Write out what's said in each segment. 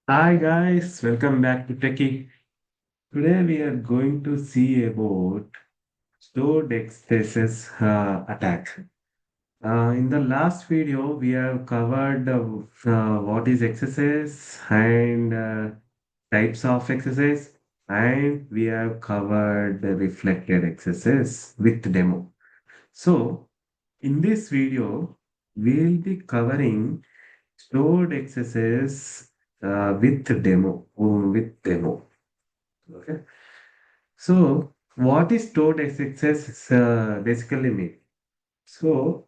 Hi guys, welcome back to Techie. Today we are going to see about stored XSS attack. In the last video, we have covered what is XSS and types of XSS, and we have covered the reflected XSS with demo. So, in this video, we'll be covering stored XSS with demo. Okay. So what is stored XSS basically mean? So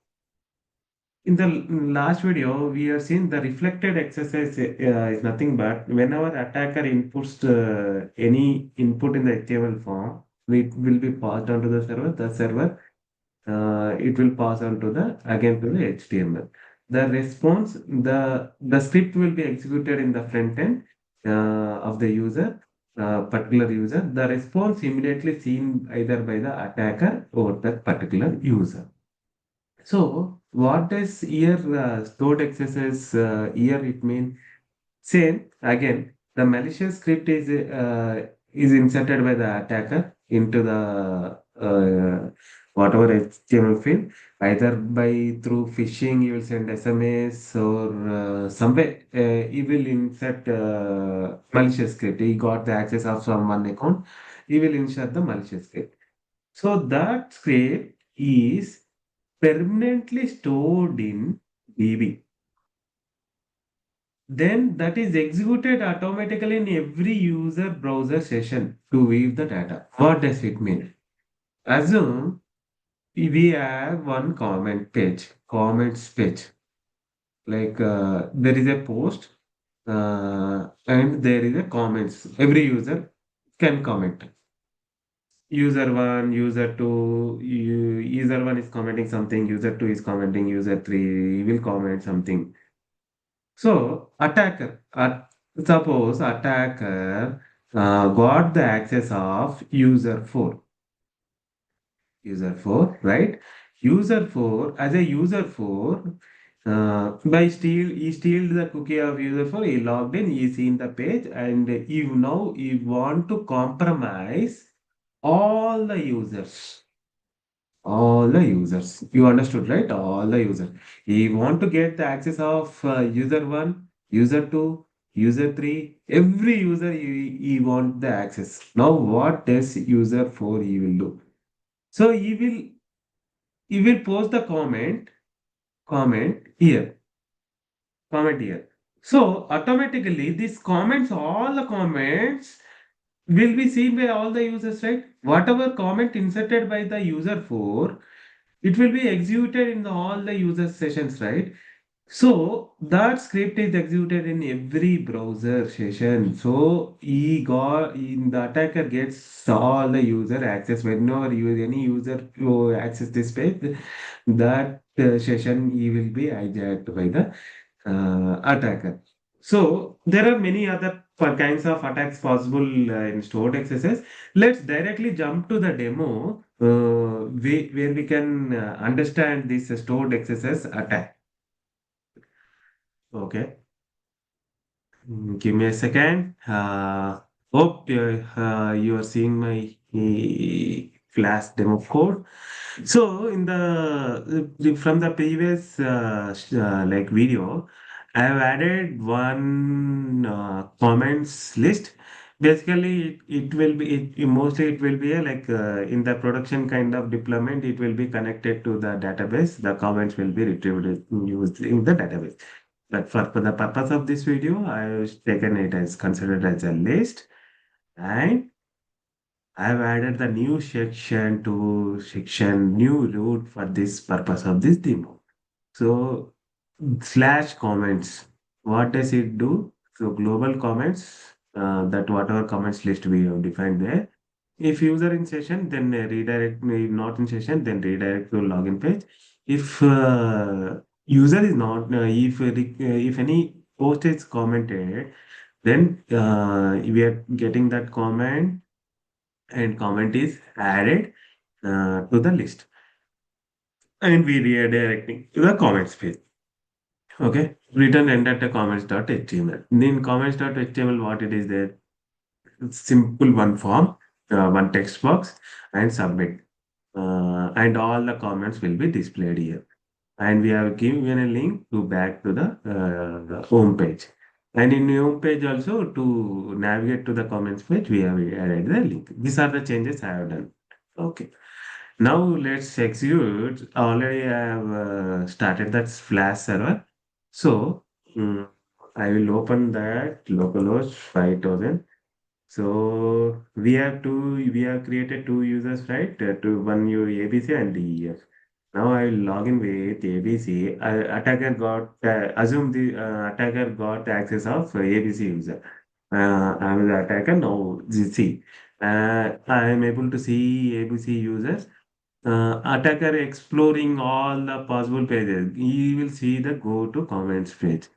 in the last video, we have seen the reflected XSS is nothing but whenever attacker inputs any input in the HTML form, it will be passed on to the server. The server it will pass on to the again to the HTML. The response, the script will be executed in the front end of the user, particular user. The response immediately seen either by the attacker or that particular user. So what does here stored XSS here it mean? Same again, the malicious script is inserted by the attacker into the whatever HTML field, either by through phishing, you will send SMS or some way he will insert malicious script. He got the access of some one account, he will insert the malicious script. So that script is permanently stored in DB, then that is executed automatically in every user browser session to view the data. What does it mean? Assume we have one comments page. Like there is a post and there is a comments. Every user can comment. User one, user two, user one is commenting something, user two is commenting, user three will comment something. So suppose attacker got the access of user 4, right? User 4 as a user 4 he steal the cookie of user 4. He logged in, he seen the page, and you now you want to compromise all the users. All the users. You understood, right? All the users. You want to get the access of user 1, user 2, user 3. Every user you want the access. Now, what does user 4 he will do? So he will post the comment here, comment here. So automatically, these comments, all the comments will be seen by all the users, right? Whatever comment inserted by the user 4, it will be executed in all the user sessions, right? So that script is executed in every browser session. So the attacker gets all the user access whenever any user to access this page, that session he will be hijacked by the attacker. So there are many other kinds of attacks possible in stored XSS. Let's directly jump to the demo where we can understand this stored XSS attack. Okay. Give me a second. Hope you are seeing my Flask demo code. So in from the previous like video, I have added one comments list. Basically, it will be mostly it will be like in the production kind of deployment. It will be connected to the database. The comments will be retrieved used in the database. But for the purpose of this video, I have taken it as considered as a list, and I have added the new section new root for this purpose of this demo. So slash comments, what does it do? So global comments, that whatever comments list we have defined there. If user in session, then redirect, if not in session, then redirect to login page. If user is not, if any post is commented, then we are getting that comment and comment is added to the list, and we redirecting to the comments page. Okay, return end at a comments.html. In comments.html, what it is there? Simple one form, one text box, and submit. And all the comments will be displayed here. And we have given a link to back to the home page. And in the home page also to navigate to the comments page, we have added the link. These are the changes I have done. Okay. Now let's execute. Already I have started that Flash server. So I will open that localhost 5000. So we have created two users, right? To one you ABC and DEF. Now I will log in with ABC. Attacker got assume the attacker got access of ABC user. I am the attacker now. See, I am able to see ABC users. Attacker exploring all the possible pages. He will see the go to comments page.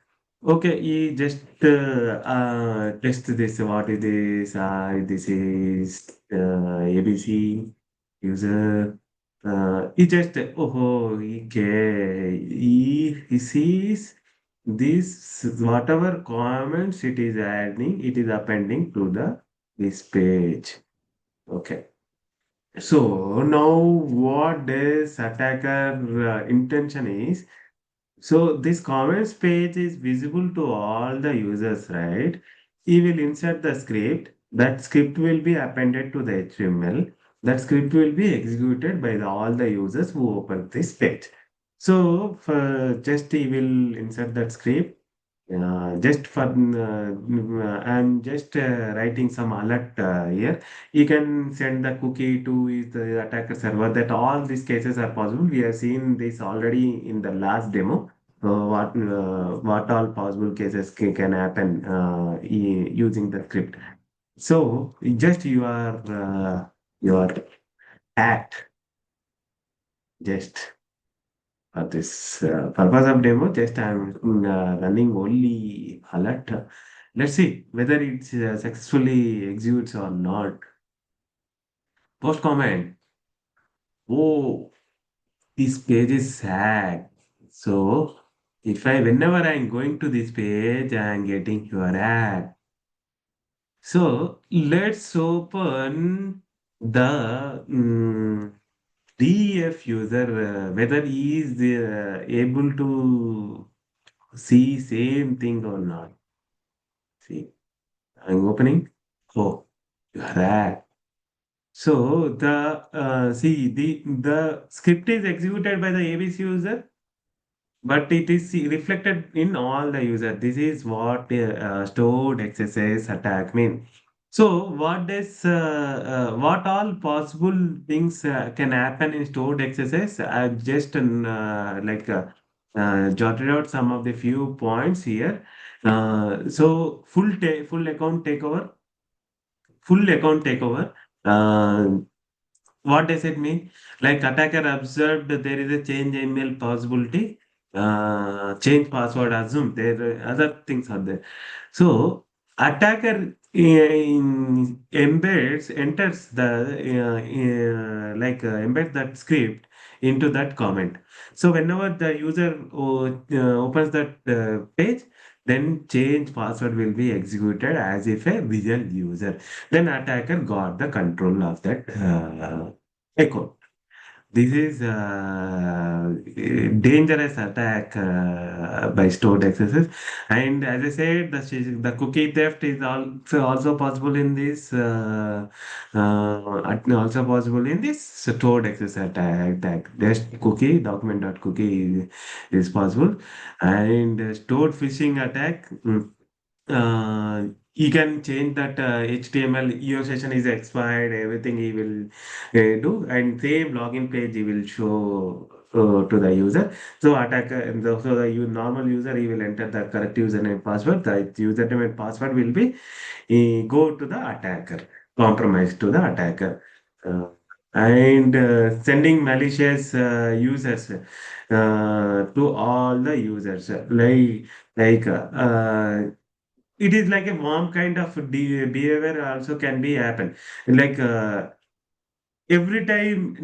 Okay, he just test this. What is this? This is ABC user. He just oh he sees this whatever comments it is adding, it is appending to the this page. Okay. So now what this attacker intention is, so this comments page is visible to all the users, right? He will insert the script. That script will be appended to the HTML. That script will be executed by all the users who open this page. So for just he will insert that script. Just for I'm just writing some alert here. You can send the cookie to the attacker server. That all these cases are possible. We have seen this already in the last demo. What all possible cases can happen using the script. So just your act just for this purpose of demo, just I'm running only alert. Let's see whether it successfully executes or not. Post comment. Oh, this page is sad. So if I whenever I'm going to this page, I'm getting your ad. So let's open the DEF user whether he is able to see same thing or not. See, I'm opening. Oh, you are right. So the see the script is executed by the ABC user, but it is reflected in all the user. This is what stored XSS attack mean. So what all possible things can happen in stored XSS? I've just jotted out some of the few points here. So full account takeover, full account takeover. Uh, what does it mean? Like attacker observed there is a change email possibility, change password assumed. There are other things are there. So attacker enters the embeds that script into that comment. So whenever the user opens that page, then change password will be executed as if a visual user. Then attacker got the control of that account. This is dangerous attack by stored accesses. And as I said, the cookie theft is also possible in this. Also possible in this stored access attack. Just cookie document.cookie is possible, and stored phishing attack. He can change that HTML, your session is expired, everything he will do, and same login page he will show to the user. So attacker, so the normal user, he will enter the correct username password. The username and password will be go to the attacker, compromise to the attacker. Uh, and sending malicious users to all the users it is like a warm kind of behavior also can be happen like every time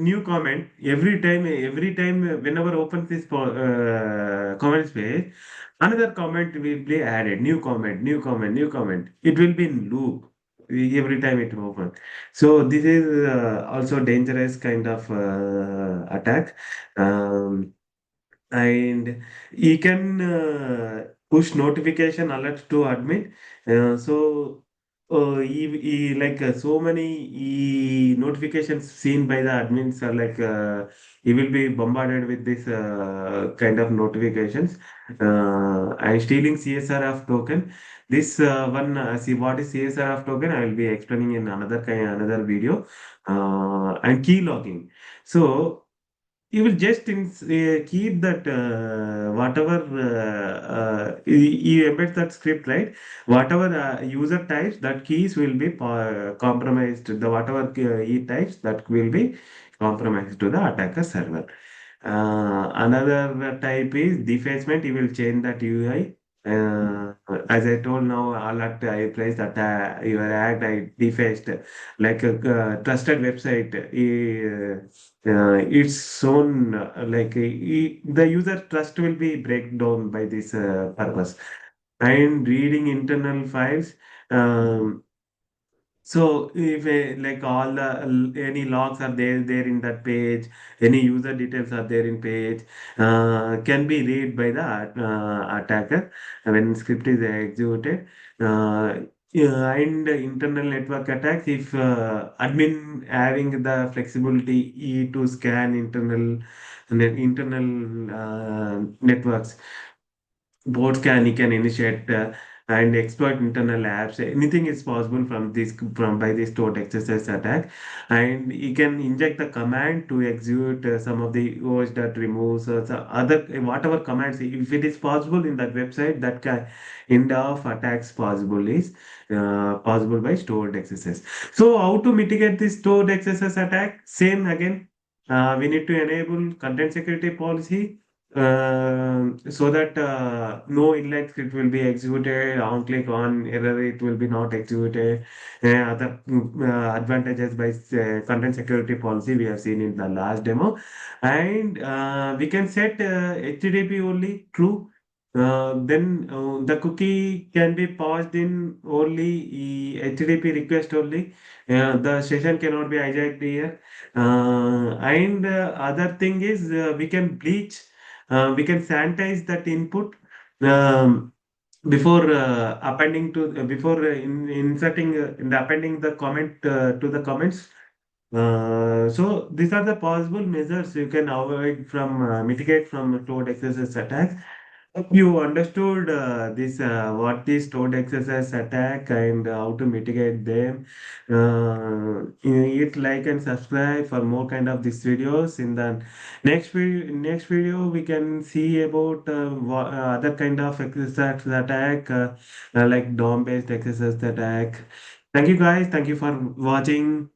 whenever opens this comments page, another comment will be added, new comment, new comment, new comment. It will be in loop every time it opens. So this is also dangerous kind of attack. Um, and you can push notification alerts to admin. Like so many notifications seen by the admins are like he will be bombarded with this kind of notifications and stealing CSRF token. This one see what is CSRF token, I will be explaining in another video, and key logging. So you will just keep that whatever you embed that script, right? Whatever user types, that keys will be compromised. The whatever he types, that will be compromised to the attacker server. Another type is defacement. You will change that UI. As I told now, alert I place that your act I defaced like a trusted website. Its own the user trust will be break down by this purpose. And reading internal files. Um, so if like all the any logs are there in that page, any user details are there in page, can be read by the attacker when script is executed. Yeah, and internal network attacks, if admin having the flexibility to scan internal networks, both can he can initiate and exploit internal apps. Anything is possible from by this stored XSS attack, and he can inject the command to execute some of the OS that removes some other whatever commands. If it is possible in that website, that end of attacks possible is possible by stored XSS. So how to mitigate this stored XSS attack? Same again. We need to enable content security policy so that no inline script will be executed on click on error, it will be not executed. Other advantages by content security policy we have seen in the last demo. And we can set HTTP only true. Then the cookie can be paused in only HTTP request only. The session cannot be hijacked here. And other thing is we can bleach, we can sanitize that input before appending to before inserting in the appending the comment to the comments. So these are the possible measures you can avoid from mitigate from stored XSS attacks. Hope you understood this what is stored XSS attack and how to mitigate them. Hit like and subscribe for more kind of these videos. In the next video, we can see about other kind of XSS attack, like DOM based XSS attack. Thank you guys. Thank you for watching.